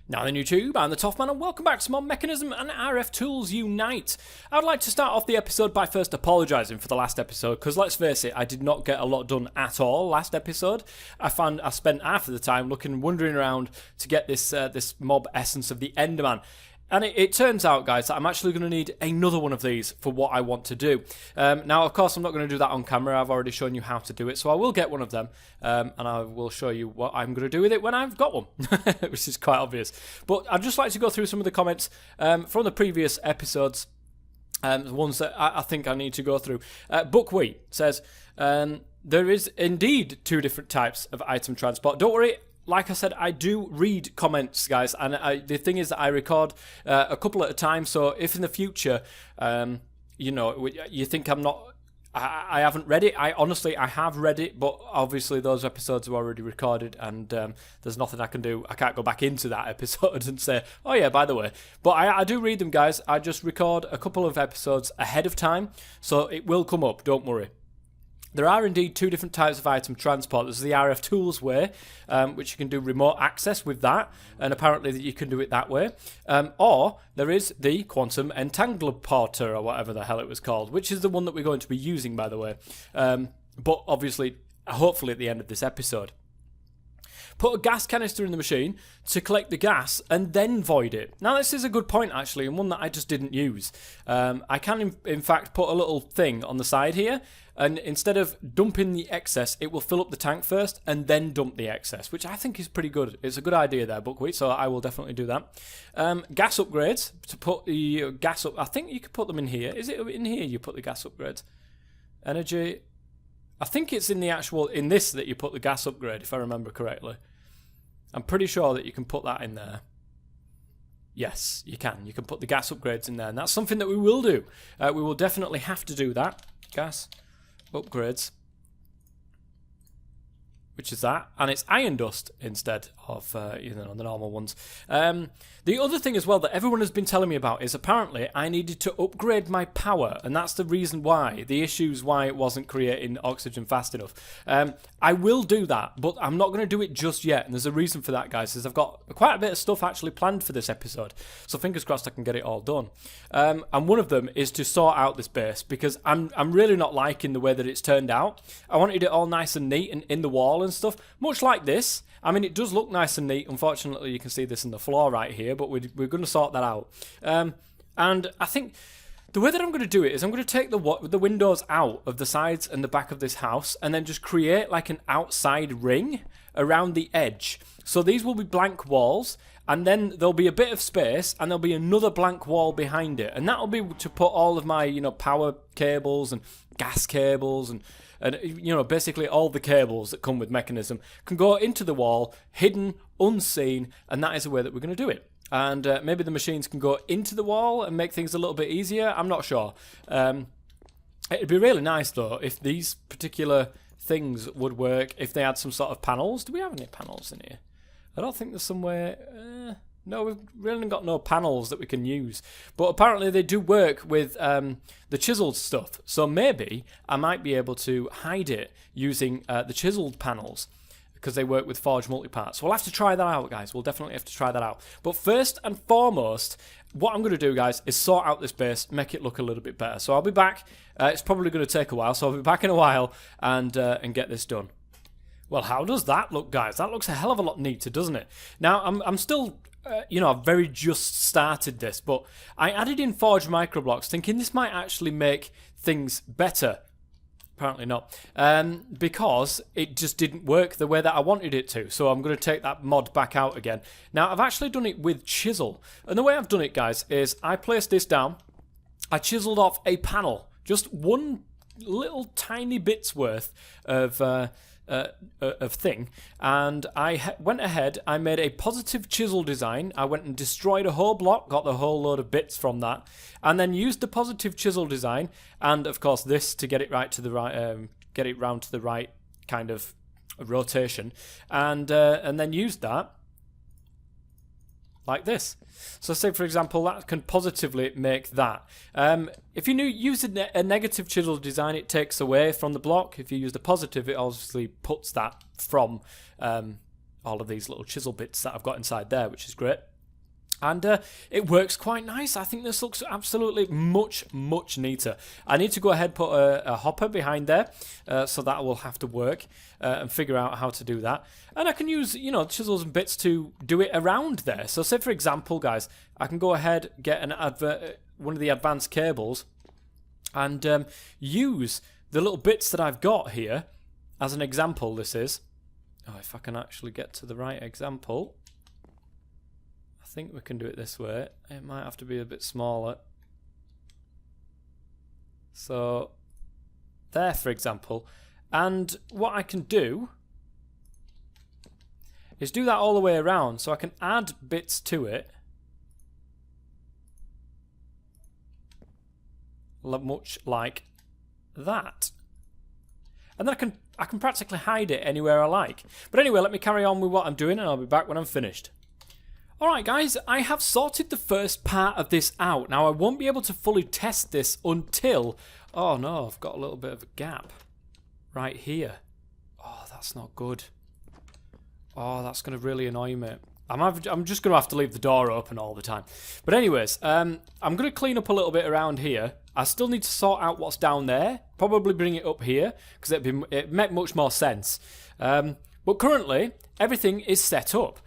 Now then YouTube, I'm the TOFF man and welcome back to more Mechanism and RFTools Unite. I would like to start off the episode by first apologising for the last episode, because let's face it, I did not get a lot done at all last episode. I spent half of the time wandering around to get this mob essence of the Enderman. And it turns out, guys, that I'm actually going to need another one of these for what I want to do. Now, of course, I'm not going to do that on camera. I've already shown you how to do it. So I will get one of them, and I will show you what I'm going to do with it when I've got one, which is quite obvious. But I'd just like to go through some of the comments from the previous episodes, the ones that I think I need to go through. Buckwheat says, there is indeed two different types of item transport. Don't worry. Like I said, I do read comments, guys, and the thing is that I record a couple at a time, so if in the future, you think I haven't read it, I have read it, but obviously those episodes are already recorded, and there's nothing I can do. I can't go back into that episode and say, oh yeah, by the way. But I do read them, guys. I just record a couple of episodes ahead of time, so it will come up, don't worry. There are indeed two different types of item transport. There's the RFTools way, which you can do remote access with that, and apparently you can do it that way. Or there is the Quantum Entangleporter, or whatever the hell it was called, which is the one that we're going to be using, by the way. But obviously, hopefully at the end of this episode. Put a gas canister in the machine to collect the gas and then void it. Now, this is a good point, actually, and one that I just didn't use. I can, in fact, put a little thing on the side here, and instead of dumping the excess, it will fill up the tank first and then dump the excess, which I think is pretty good. It's a good idea there, Buckwheat, so I will definitely do that. Gas upgrades, to put the gas up. I think you could put them in here. Is it in here you put the gas upgrades? Energy. I think it's in this that you put the gas upgrade, if I remember correctly. I'm pretty sure that you can put that in there. Yes, you can. You can put the gas upgrades in there, and that's something that we will do. We will definitely have to do that. Gas upgrades. Which is that, and it's iron dust instead of the normal ones. The other thing as well that everyone has been telling me about is apparently I needed to upgrade my power, and that's the reason why, the issues why it wasn't creating oxygen fast enough. I will do that, but I'm not going to do it just yet, and there's a reason for that, guys, is I've got quite a bit of stuff actually planned for this episode, so fingers crossed I can get it all done. And one of them is to sort out this base, because I'm really not liking the way that it's turned out. I wanted it all nice and neat and in the wall and stuff, much like this. I mean, it does look nice and neat. Unfortunately, you can see this in the floor right here, but we're going to sort that out. And I think the way that I'm going to do it is I'm going to take the windows out of the sides and the back of this house and then just create like an outside ring around the edge. So these will be blank walls, and then there'll be a bit of space, and there'll be another blank wall behind it, and that'll be to put all of my power cables and gas cables and basically all the cables that come with Mechanism can go into the wall, hidden, unseen, and that is the way that we're going to do it. And maybe the machines can go into the wall and make things a little bit easier. I'm not sure. It'd be really nice, though, if these particular things would work, if they had some sort of panels. Do we have any panels in here? I don't think there's somewhere... No, we've really got no panels that we can use. But apparently they do work with the chiseled stuff. So maybe I might be able to hide it using the chiseled panels, because they work with forged multiparts. So we'll have to try that out, guys. We'll definitely have to try that out. But first and foremost, what I'm going to do, guys, is sort out this base, make it look a little bit better. So I'll be back. It's probably going to take a while, so I'll be back in a while and get this done. Well, how does that look, guys? That looks a hell of a lot neater, doesn't it? Now, I'm still... I've very just started this, but I added in forged microblocks thinking this might actually make things better. Apparently not, because it just didn't work the way that I wanted it to, so I'm going to take that mod back out again. Now, I've actually done it with Chisel, and the way I've done it, guys, is I placed this down, I chiseled off a panel, just one little tiny bit's worth of thing, and I went ahead, I made a positive chisel design. I went and destroyed a whole block, got the whole load of bits from that, and then used the positive chisel design, and of course this to get it right to the right, get it round to the right kind of rotation, and then used that like this. So say, for example, that can positively make that. If you use a negative chisel design, it takes away from the block. If you use the positive, it obviously puts that from all of these little chisel bits that I've got inside there, which is great. And it works quite nice. I think this looks absolutely much neater. I need to go ahead and put a hopper behind there, so that will have to work and figure out how to do that. And I can use, you know, chisels and bits to do it around there. So say, for example, guys, I can go ahead, get one of the advanced cables and use the little bits that I've got here as an example. This is, oh, if I can actually get to the right example. I think we can do it this way. It might have to be a bit smaller. So there, for example. And what I can do is do that all the way around, so I can add bits to it, much like that. And then I can practically hide it anywhere I like. But anyway, let me carry on with what I'm doing, and I'll be back when I'm finished. Alright guys, I have sorted the first part of this out. Now I won't be able to fully test this until... Oh no, I've got a little bit of a gap right here. Oh, that's not good. Oh, that's going to really annoy me. I'm just going to have to leave the door open all the time. But anyways, I'm going to clean up a little bit around here. I still need to sort out what's down there. Probably bring it up here, because it'd make much more sense. But currently, everything is set up.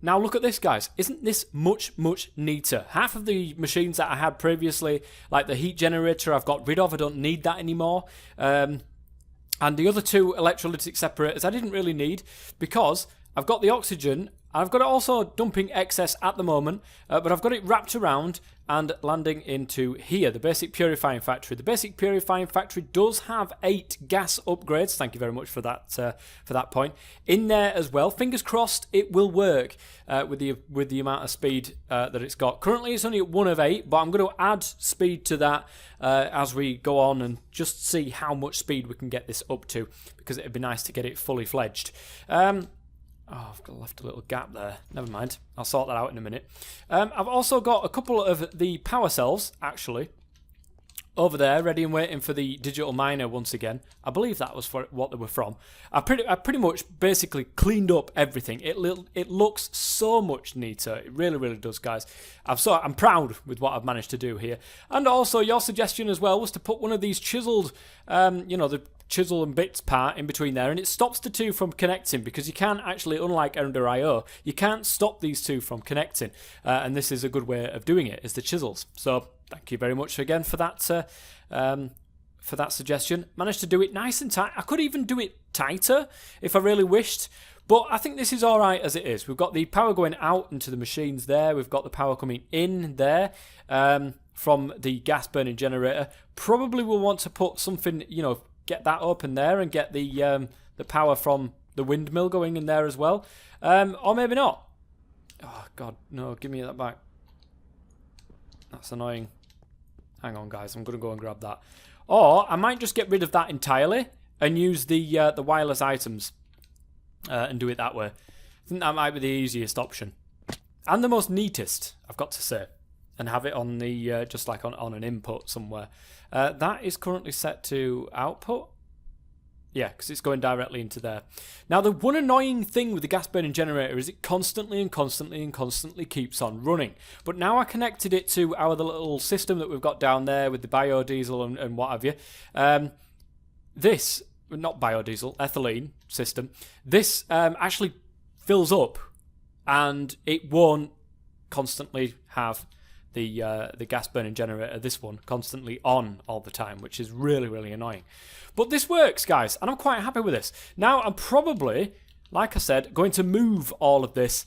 Now look at this, guys. Isn't this much neater? Half of the machines that I had previously, like the heat generator, I've got rid of. I don't need that anymore. And the other two electrolytic separators I didn't really need, because I've got the oxygen. I've got it also dumping excess at the moment, but I've got it wrapped around and landing into here, the basic purifying factory. The basic purifying factory does have 8 gas upgrades. Thank you very much for that point. In there as well. Fingers crossed it will work with the amount of speed that it's got. Currently it's only at 1 of 8, but I'm going to add speed to that as we go on and just see how much speed we can get this up to, because it'd be nice to get it fully fledged. Oh, I've left a little gap there. Never mind. I'll sort that out in a minute. I've also got a couple of the power cells, actually, over there, ready and waiting for the digital miner once again. I believe that was for what they were from. I pretty much basically cleaned up everything. It looks so much neater. It really does, guys. I'm proud with what I've managed to do here. And also, your suggestion as well was to put one of these chiseled, the Chisel and Bits part in between there, and it stops the two from connecting, because you can't actually, unlike Ender.io, you can't stop these two from connecting, and this is a good way of doing it, is the chisels. So thank you very much again for that suggestion. Managed to do it nice and tight. I could even do it tighter if I really wished, but I think this is alright as it is. We've got the power going out into the machines there, we've got the power coming in there from the gas burning generator. Probably we'll want to put something, get that open there and get the power from the windmill going in there as well. Or maybe not. Oh, God, no, give me that back. That's annoying. Hang on, guys, I'm going to go and grab that. Or I might just get rid of that entirely and use the wireless items and do it that way. I think that might be the easiest option. And the most neatest, I've got to say. And have it on the, just like on an input somewhere. That is currently set to output. Yeah, because it's going directly into there. Now, the one annoying thing with the gas burning generator is it constantly keeps on running. But now I connected it to the little system that we've got down there with the biodiesel and what have you. This, not biodiesel, ethylene system, this actually fills up and it won't constantly have the gas burning generator, this one, constantly on all the time, which is really annoying. But this works, guys, and I'm quite happy with this. Now I'm probably, like I said, going to move all of this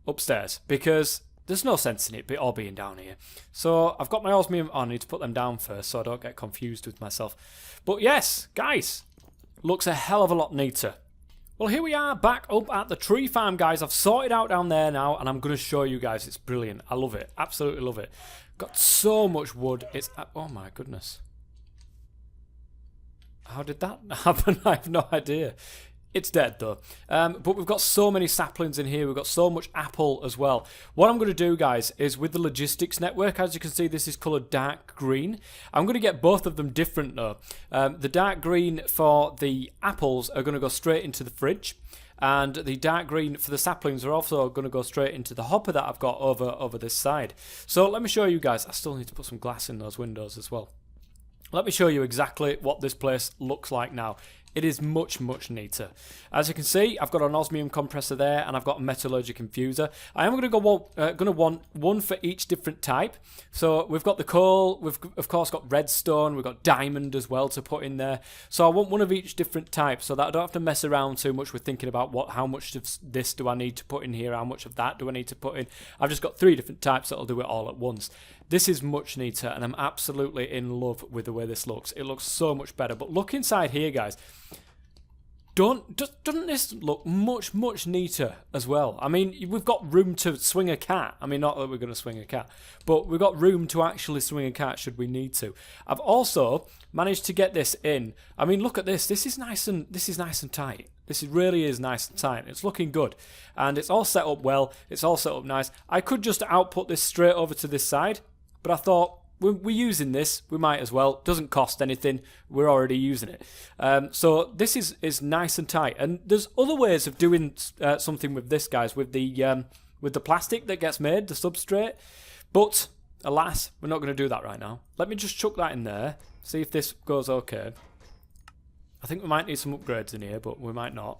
upstairs, because there's no sense in it all being down here. So I've got my osmium on. I need to put them down first so I don't get confused with myself. But yes, guys, looks a hell of a lot neater. Well, here we are back up at the tree farm, guys. I've sorted out down there now, and I'm going to show you guys. It's brilliant. I love it. Absolutely love it. Got so much wood. It's... Oh, my goodness. How did that happen? I have no idea. It's dead, though. But we've got so many saplings in here. We've got so much apple as well. What I'm going to do, guys, is with the logistics network, as you can see, this is coloured dark green. I'm going to get both of them different, though. The dark green for the apples are going to go straight into the fridge. And the dark green for the saplings are also going to go straight into the hopper that I've got over this side. So let me show you guys. I still need to put some glass in those windows as well. Let me show you exactly what this place looks like now. It is much, much neater. As you can see, I've got an osmium compressor there, and I've got a metallurgic infuser. I am going to want one for each different type. So we've got the coal, we've of course got redstone, we've got diamond as well to put in there. So I want one of each different type, so that I don't have to mess around too much with thinking about how much of this do I need to put in here, how much of that do I need to put in. I've just got 3 different types that'll do it all at once. This is much neater, and I'm absolutely in love with the way this looks. It looks so much better. But look inside here, guys. Doesn't this look much, much neater as well? I mean, we've got room to swing a cat. I mean, not that we're going to swing a cat, but we've got room to actually swing a cat should we need to. I've also managed to get this in. I mean, look at this. This is nice and tight. This really is nice and tight. It's looking good, and it's all set up well. It's all set up nice. I could just output this straight over to this side, but I thought, we're using this, we might as well. Doesn't cost anything, we're already using it. So this is nice and tight. And there's other ways of doing something with this, guys, with the plastic that gets made, the substrate. But alas, we're not going to do that right now. Let me just chuck that in there, see if this goes okay. I think we might need some upgrades in here, but we might not.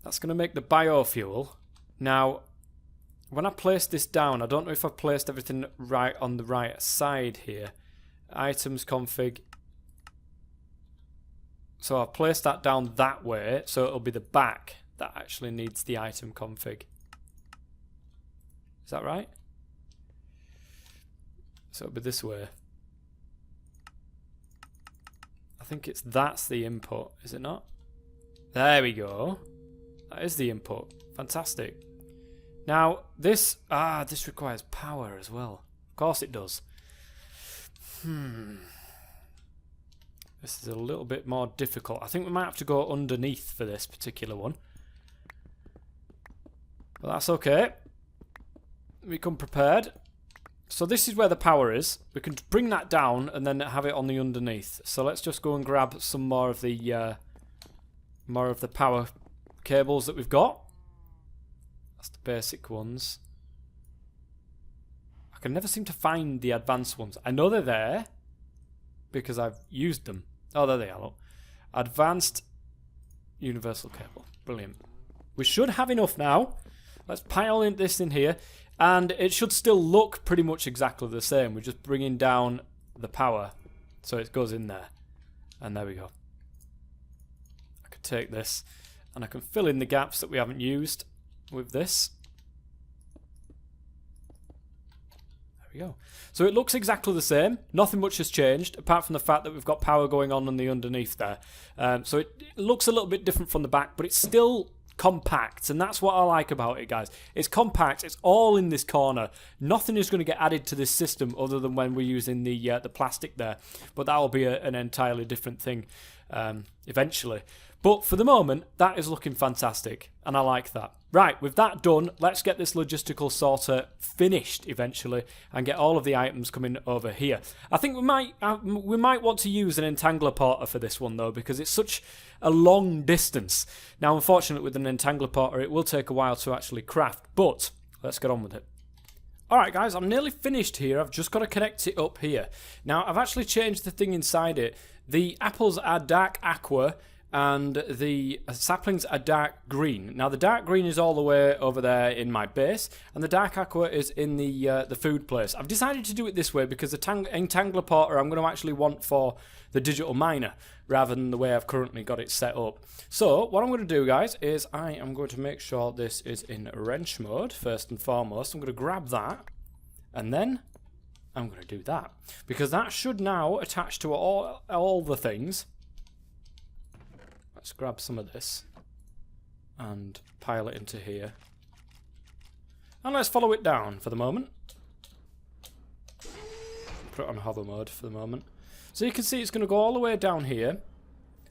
That's going to make the biofuel. Now, when I place this down, I don't know if I've placed everything right on the right side here. Items config. So I've placed that down that way, so it'll be the back that actually needs the item config. Is that right? So it'll be this way. I think that's the input, is it not? There we go. That is the input. Fantastic. Now, this requires power as well. Of course it does. This is a little bit more difficult. I think we might have to go underneath for this particular one. But that's okay. We come prepared. So this is where the power is. We can bring that down and then have it on the underneath. So let's just go and grab some more of the power cables that we've got. That's the basic ones. I can never seem to find the advanced ones. I know they're there because I've used them. Oh, there they are. Look. Advanced universal cable. Brilliant. We should have enough now. Let's pile this in here. And it should still look pretty much exactly the same. We're just bringing down the power so it goes in there. And there we go. I could take this and I can fill in the gaps that we haven't used with this. There we go. So it looks exactly the same. Nothing much has changed apart from the fact that we've got power going on the underneath there. So it looks a little bit different from the back, but it's still compact, and that's what I like about it, guys. It's compact. It's all in this corner. Nothing is going to get added to this system other than when we're using the plastic there, but that will be an entirely different thing eventually. But for the moment, that is looking fantastic, and I like that. Right, with that done, let's get this logistical sorter finished eventually and get all of the items coming over here. I think we might want to use an entangler porter for this one, though, because it's such a long distance. Now, unfortunately, with an entangler porter, it will take a while to actually craft, but let's get on with it. Alright, guys, I'm nearly finished here. I've just got to connect it up here. Now, I've actually changed the thing inside it. The apples are dark aqua, and the saplings are dark green. Now the dark green is all the way over there in my base, and the dark aqua is in the food place. I've decided to do it this way because the entangler porter I'm going to actually want for the digital miner rather than the way I've currently got it set up. So what I'm going to do, guys, is I am going to make sure this is in wrench mode first and foremost. I'm going to grab that, and then I'm going to do that because that should now attach to all the things. Let's grab some of this and pile it into here. And let's follow it down for the moment. Put it on hover mode for the moment. So you can see it's going to go all the way down here.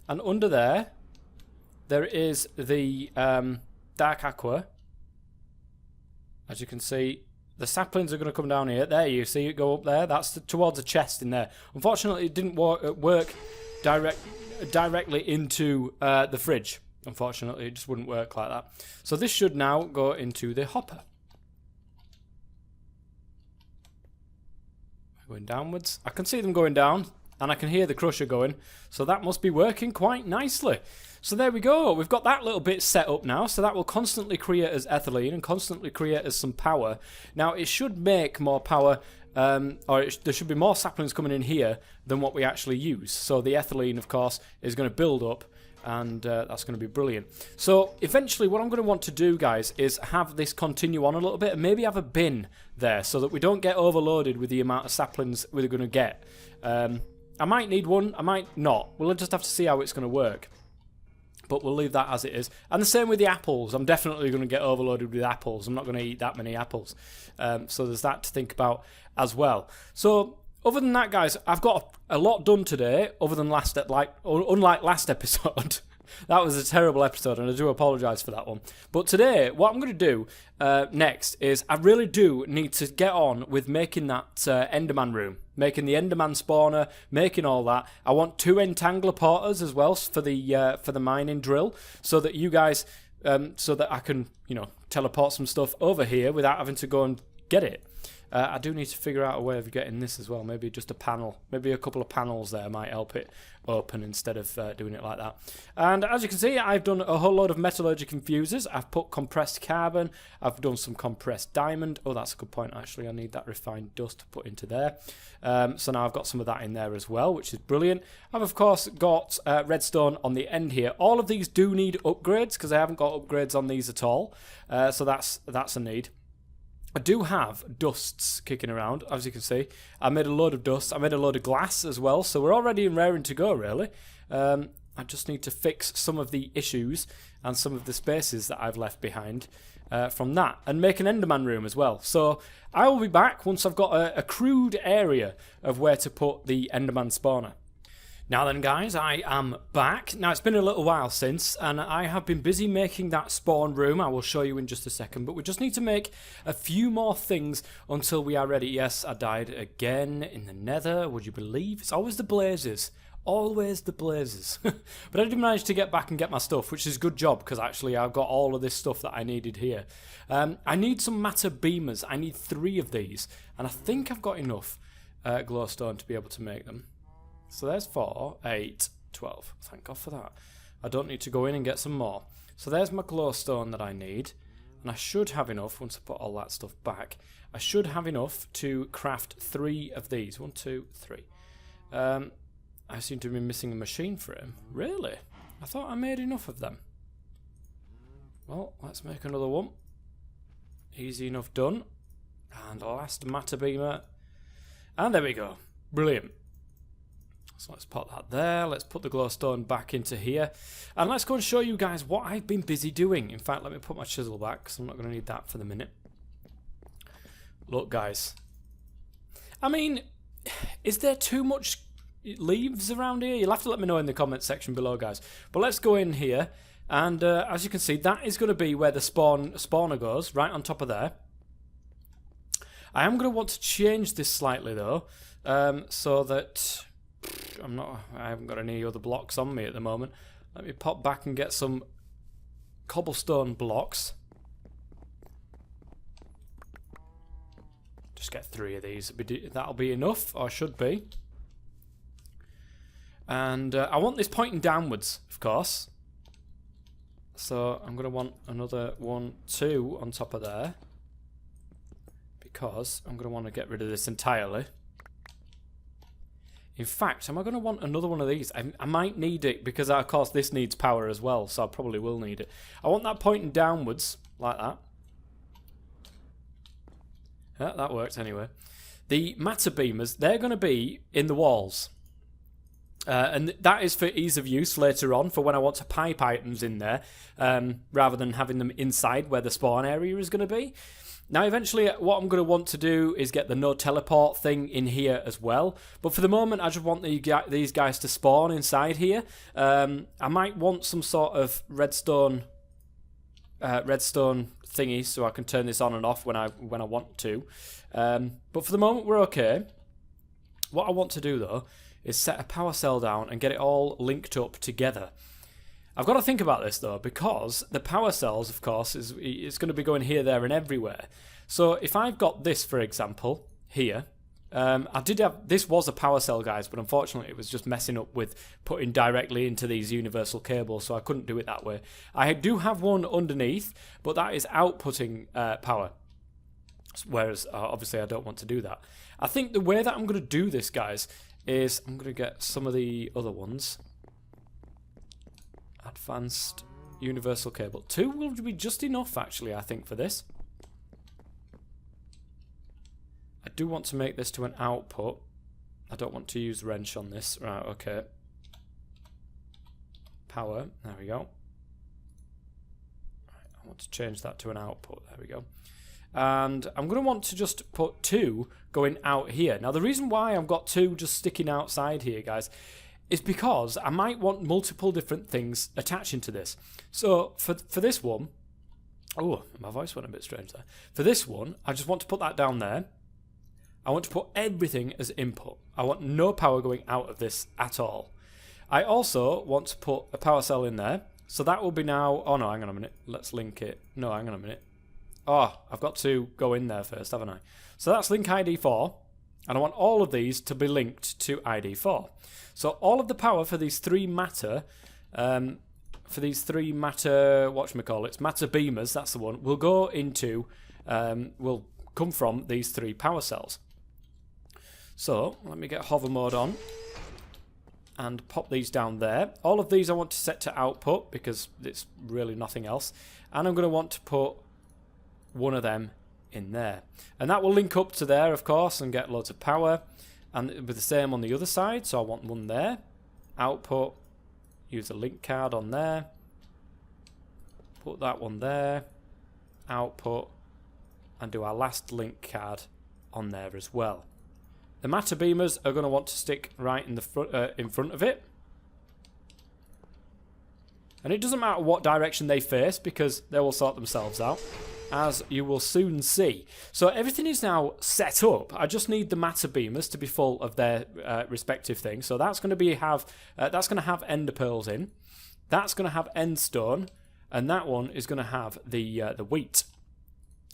And under there is the dark aqua. As you can see, the saplings are going to come down here. There, you see it go up there. That's towards a chest in there. Unfortunately, it didn't work directly into the fridge. Unfortunately, it just wouldn't work like that. So this should now go into the hopper. Going downwards. I can see them going down, and I can hear the crusher going. So that must be working quite nicely. So there we go. We've got that little bit set up now. So that will constantly create as ethylene and constantly create as some power. Now, it should make more power, there should be more saplings coming in here than what we actually use. So the ethylene, of course, is going to build up. And that's going to be brilliant. So eventually what I'm going to want to do, guys, is have this continue on a little bit and maybe have a bin there so that we don't get overloaded with the amount of saplings we're going to get. I might need one, I might not. We'll just have to see how it's going to work. But we'll leave that as it is. And the same with the apples. I'm definitely going to get overloaded with apples. I'm not going to eat that many apples. So there's that to think about as well. So other than that, guys, I've got a lot done today, other than unlike last episode. That was a terrible episode, and I do apologise for that one. But today, what I'm going to do next is I really do need to get on with making that Enderman room, making the Enderman Spawner, making all that. I want 2 entangler porters as well for the mining drill, so that you guys, so that I can, teleport some stuff over here without having to go and get it. I do need to figure out a way of getting this as well. Maybe just a panel. Maybe a couple of panels there might help it open instead of doing it like that. And as you can see, I've done a whole load of metallurgic infusers. I've put compressed carbon. I've done some compressed diamond. Oh, that's a good point, actually. I need that refined dust to put into there. So now I've got some of that in there as well, which is brilliant. I've, of course, got redstone on the end here. All of these do need upgrades because I haven't got upgrades on these at all. So that's a need. I do have dusts kicking around, as you can see. I made a load of dust. I made a load of glass as well, so we're already raring to go, really. I just need to fix some of the issues and some of the spaces that I've left behind from that, and make an Enderman room as well. So I will be back once I've got a crude area of where to put the Enderman spawner. Now then, guys, I am back. Now, it's been a little while since, and I have been busy making that spawn room. I will show you in just a second, but we just need to make a few more things until we are ready. Yes, I died again in the nether, would you believe? It's always the blazes. Always the blazes. But I did manage to get back and get my stuff, which is a good job, because actually I've got all of this stuff that I needed here. I need some matter beamers. I need 3 of these, and I think I've got enough glowstone to be able to make them. So there's 4, 8, 12. Thank God for that. I don't need to go in and get some more. So there's my glowstone that I need. And I should have enough, once I put all that stuff back, I should have enough to craft 3 of these. 1, 2, 3. I seem to be missing a machine frame. Really? I thought I made enough of them. Well, let's make another one. Easy enough done. And the last matter beamer. And there we go. Brilliant. So let's put that there. Let's put the glowstone back into here. And let's go and show you guys what I've been busy doing. In fact, let me put my chisel back because I'm not going to need that for the minute. Look, guys. I mean, is there too much leaves around here? You'll have to let me know in the comment section below, guys. But let's go in here. And as you can see, that is going to be where the spawner goes, right on top of there. I am going to want to change this slightly, though, so that I haven't got any other blocks on me at the moment. Let me pop back and get some cobblestone blocks. Just get 3 of these. That'll be enough, or should be. And I want this pointing downwards, of course. So I'm going to want another 1, 2 on top of there. Because I'm going to want to get rid of this entirely. In fact, am I going to want another one of these? I might need it because, of course, this needs power as well, so I probably will need it. I want that pointing downwards, like that. Yeah, that works anyway. The matter beamers, they're going to be in the walls. And that is for ease of use later on, for when I want to pipe items in there, rather than having them inside where the spawn area is going to be. Now, eventually, what I'm going to want to do is get the no teleport thing in here as well. But for the moment, I just want these guys to spawn inside here. I might want some sort of redstone thingy so I can turn this on and off when I want to. But for the moment, we're okay. What I want to do, though, is set a power cell down and get it all linked up together. I've got to think about this though, because the power cells, of course, it's going to be going here, there and everywhere. So if I've got this, for example, here, I did have, this was a power cell, guys, but unfortunately it was just messing up with putting directly into these universal cables, so I couldn't do it that way. I do have one underneath, but that is outputting power, whereas obviously I don't want to do that. I think the way that I'm going to do this, guys, is I'm going to get some of the other ones. Advanced universal cable. 2 will be just enough, actually, I think, for this. I do want to make this to an output. I don't want to use wrench on this. Right, okay. Power. There we go. Right, I want to change that to an output. There we go. And I'm going to want to just put 2 going out here. Now, the reason why I've got 2 just sticking outside here, guys, is because I might want multiple different things attaching to this. So, for this one... Oh, my voice went a bit strange there. For this one, I just want to put that down there. I want to put everything as input. I want no power going out of this at all. I also want to put a power cell in there. So that will be now... Oh, no, hang on a minute. Let's link it. No, hang on a minute. Oh, I've got to go in there first, haven't I? So that's link ID 4. And I want all of these to be linked to ID 4. So all of the power for these 3 matter... whatchamacallit, matter beamers, that's the one, will go into... will come from these 3 power cells. So, let me get hover mode on and pop these down there. All of these I want to set to output because it's really nothing else. And I'm going to want to put one of them in there. And that will link up to there, of course, and get loads of power. And it'll be the same on the other side, so I want one there. Output, use a link card on there. Put that one there. Output, and do our last link card on there as well. The matter beamers are going to want to stick right in the in front of it. And it doesn't matter what direction they face because they will sort themselves out, as you will soon see. So everything is now set up. I just need the matter beamers to be full of their respective things. So that's going to have ender pearls in. That's going to have end stone, and that one is going to have the wheat.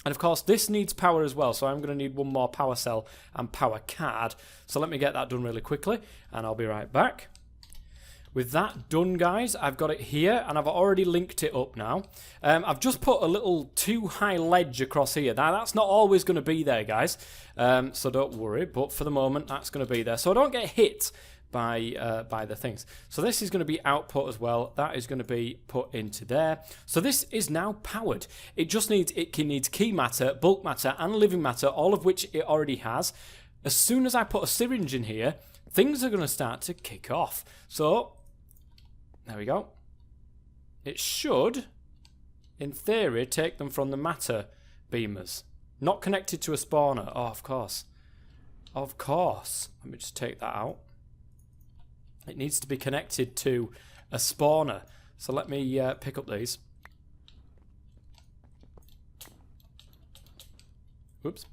And of course, this needs power as well, so I'm going to need one more power cell and power card. So let me get that done really quickly, and I'll be right back. With that done, guys, I've got it here, and I've already linked it up now. I've just put a little too high ledge across here. Now, that's not always going to be there, guys, so don't worry, but for the moment, that's going to be there. So I don't get hit by the things. So this is going to be output as well. That is going to be put into there. So this is now powered. It just needs key matter, bulk matter, and living matter, all of which it already has. As soon as I put a syringe in here, things are going to start to kick off. So there we go. It should, in theory, take them from the matter beamers. Not connected to a spawner. Oh, of course. Of course. Let me just take that out. It needs to be connected to a spawner. So let me pick up these. Whoops.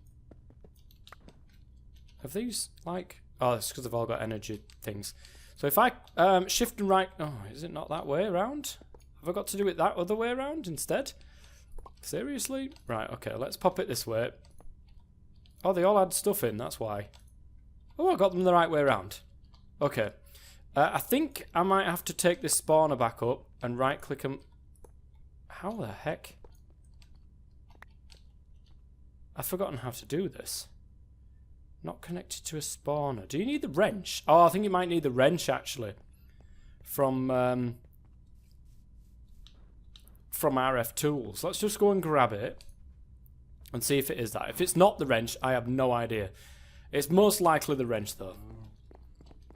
Have these, like... Oh, it's because they've all got energy things. So if I shift and right... Oh, is it not that way around? Have I got to do it that other way around instead? Seriously? Right, okay, let's pop it this way. Oh, they all had stuff in, that's why. Oh, I got them the right way around. Okay. I think I might have to take this spawner back up and right-click them. How the heck? I've forgotten how to do this. Not connected to a spawner. Do you need the wrench? Oh, I think you might need the wrench, actually. From RFTools. Let's just go and grab it and see if it is that. If it's not the wrench, I have no idea. It's most likely the wrench, though.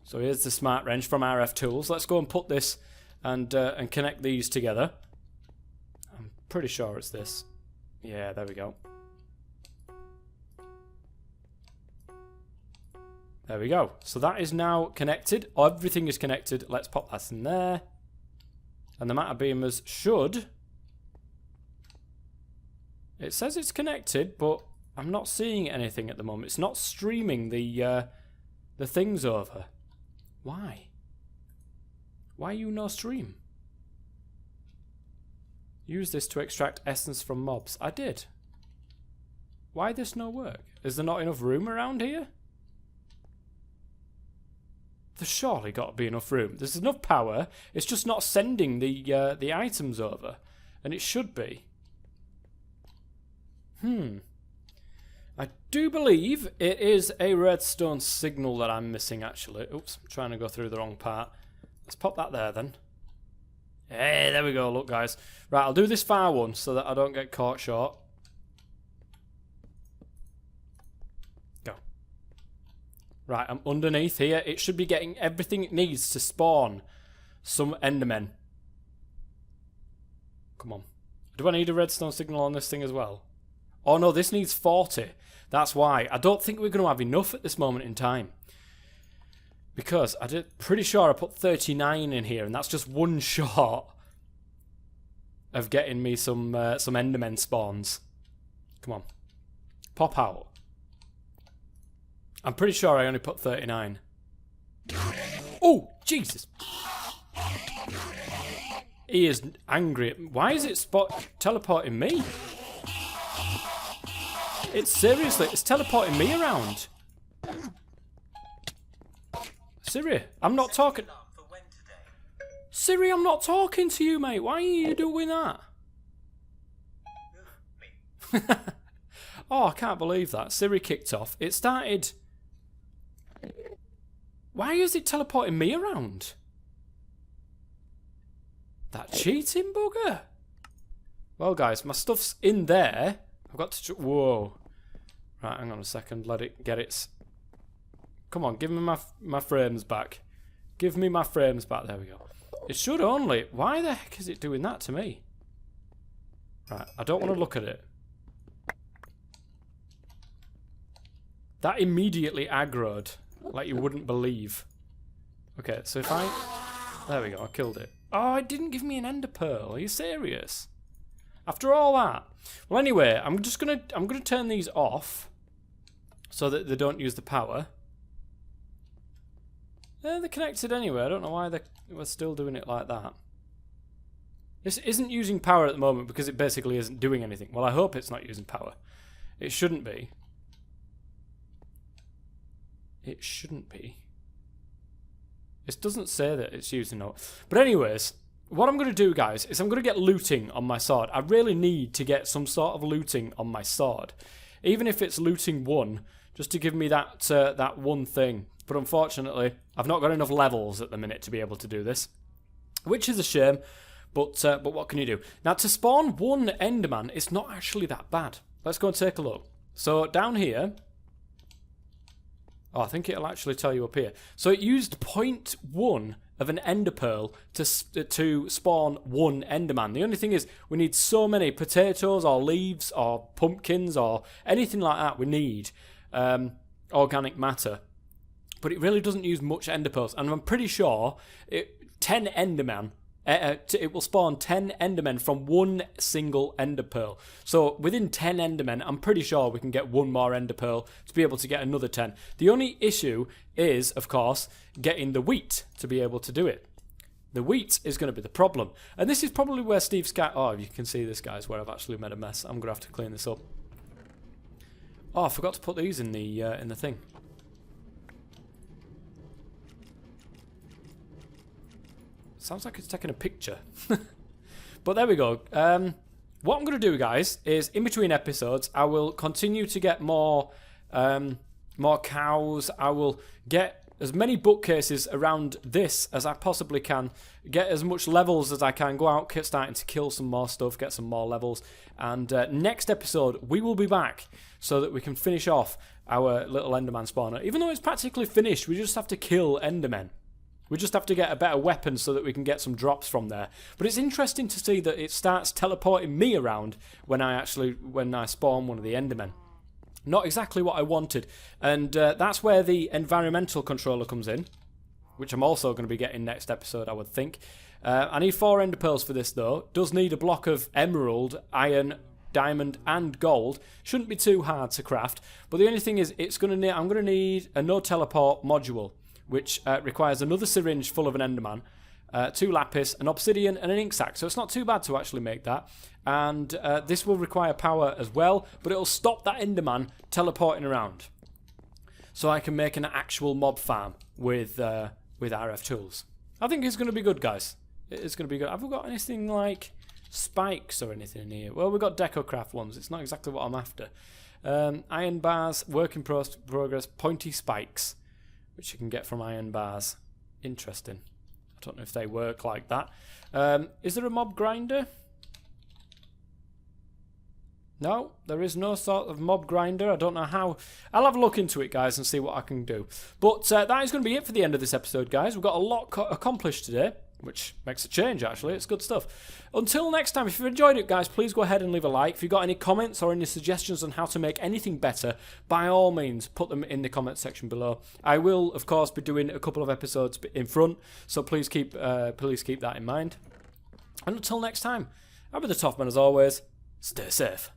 So here's the smart wrench from RFTools. Let's go and put this and connect these together. I'm pretty sure it's this. Yeah, there we go. There we go. So that is now connected. Everything is connected. Let's pop that in there. And the matter beamers should... It says it's connected, but I'm not seeing anything at the moment. It's not streaming the things over. Why? Why you no stream? Use this to extract essence from mobs. I did. Why this no work? Is there not enough room around here? There's surely got to be enough room. There's enough power. It's just not sending the items over. And it should be. I do believe it is a redstone signal that I'm missing, actually. Oops, I'm trying to go through the wrong part. Let's pop that there, then. Hey, there we go. Look, guys. Right, I'll do this far one so that I don't get caught short. Go. Right, I'm underneath here. It should be getting everything it needs to spawn some Endermen. Come on. Do I need a redstone signal on this thing as well? Oh, no, this needs 40. That's why. I don't think we're going to have enough at this moment in time. Because I'm pretty sure I put 39 in here, and that's just one shot of getting me some Enderman spawns. Come on. Pop out. I'm pretty sure I only put 39. Oh, Jesus. He is angry. Why is it teleporting me? It's teleporting me around. Siri, I'm not talking. Siri, I'm not talking to you, mate. Why are you doing that? Oh, I can't believe that. Siri kicked off. It started. Why is it teleporting me around? That cheating bugger. Well, guys, my stuff's in there. I've got to. Whoa. Right, hang on a second. Let it get its. Come on, give me my frames back. Give me my frames back. There we go. It should only... Why the heck is it doing that to me? Right, I don't want to look at it. That immediately aggroed. Like you wouldn't believe. Okay, so if I... There we go, I killed it. Oh, it didn't give me an ender pearl. Are you serious? After all that? Well, anyway, I'm gonna turn these off so that they don't use the power. They're connected anyway. I don't know why we're still doing it like that. This isn't using power at the moment because it basically isn't doing anything. Well, I hope it's not using power. It shouldn't be. It shouldn't be. It doesn't say that it's using no. But anyways, what I'm going to do, guys, is I'm going to get looting on my sword. I really need to get some sort of looting on my sword. Even if it's looting 1, just to give me that one thing. But unfortunately, I've not got enough levels at the minute to be able to do this. Which is a shame, but what can you do? Now, to spawn one Enderman, it's not actually that bad. Let's go and take a look. So, down here... Oh, I think it'll actually tell you up here. So, it used 0.1 of an ender pearl to spawn one Enderman. The only thing is, we need so many potatoes or leaves or pumpkins or anything like that. We need organic matter. But it really doesn't use much ender pearls. And I'm pretty sure 10 Enderman, it will spawn 10 Endermen from one single ender pearl. So within 10 Endermen, I'm pretty sure we can get one more ender pearl to be able to get another 10. The only issue is, of course, getting the wheat to be able to do it. The wheat is going to be the problem. And this is probably where Steve Sky... Oh, you can see this, guys, where I've actually made a mess. I'm going to have to clean this up. Oh, I forgot to put these in the thing. Sounds like it's taking a picture. But there we go. What I'm going to do, guys, is in between episodes, I will continue to get more cows. I will get as many bookcases around this as I possibly can. Get as much levels as I can. Go out, starting to kill some more stuff, get some more levels. And next episode, we will be back so that we can finish off our little Enderman spawner. Even though it's practically finished, we just have to kill Endermen. We just have to get a better weapon so that we can get some drops from there. But it's interesting to see that it starts teleporting me around when I spawn one of the Endermen. Not exactly what I wanted. And that's where the environmental controller comes in, which I'm also going to be getting next episode, I would think. I need 4 ender pearls for this, though. Does need a block of emerald, iron, diamond, and gold. Shouldn't be too hard to craft. But the only thing is, I'm going to need a no teleport module, which requires another syringe full of an Enderman, 2 lapis, an obsidian, and an ink sac. So it's not too bad to actually make that. And this will require power as well, but it'll stop that Enderman teleporting around. So I can make an actual mob farm with RF tools. I think it's going to be good, guys. It's going to be good. Have we got anything like spikes or anything in here? Well, we've got Decocraft ones. It's not exactly what I'm after. Iron bars, work in progress, pointy spikes, which you can get from iron bars. Interesting. I don't know if they work like that. Is there a mob grinder? No, there is no sort of mob grinder. I don't know how. I'll have a look into it, guys, and see what I can do. But that is going to be it for the end of this episode, guys. We've got a lot accomplished today, which makes a change, actually. It's good stuff. Until next time, if you've enjoyed it, guys, please go ahead and leave a like. If you've got any comments or any suggestions on how to make anything better, by all means, put them in the comments section below. I will, of course, be doing a couple of episodes in front, so please keep that in mind. And until next time, I'll be the Toff Man as always. Stay safe.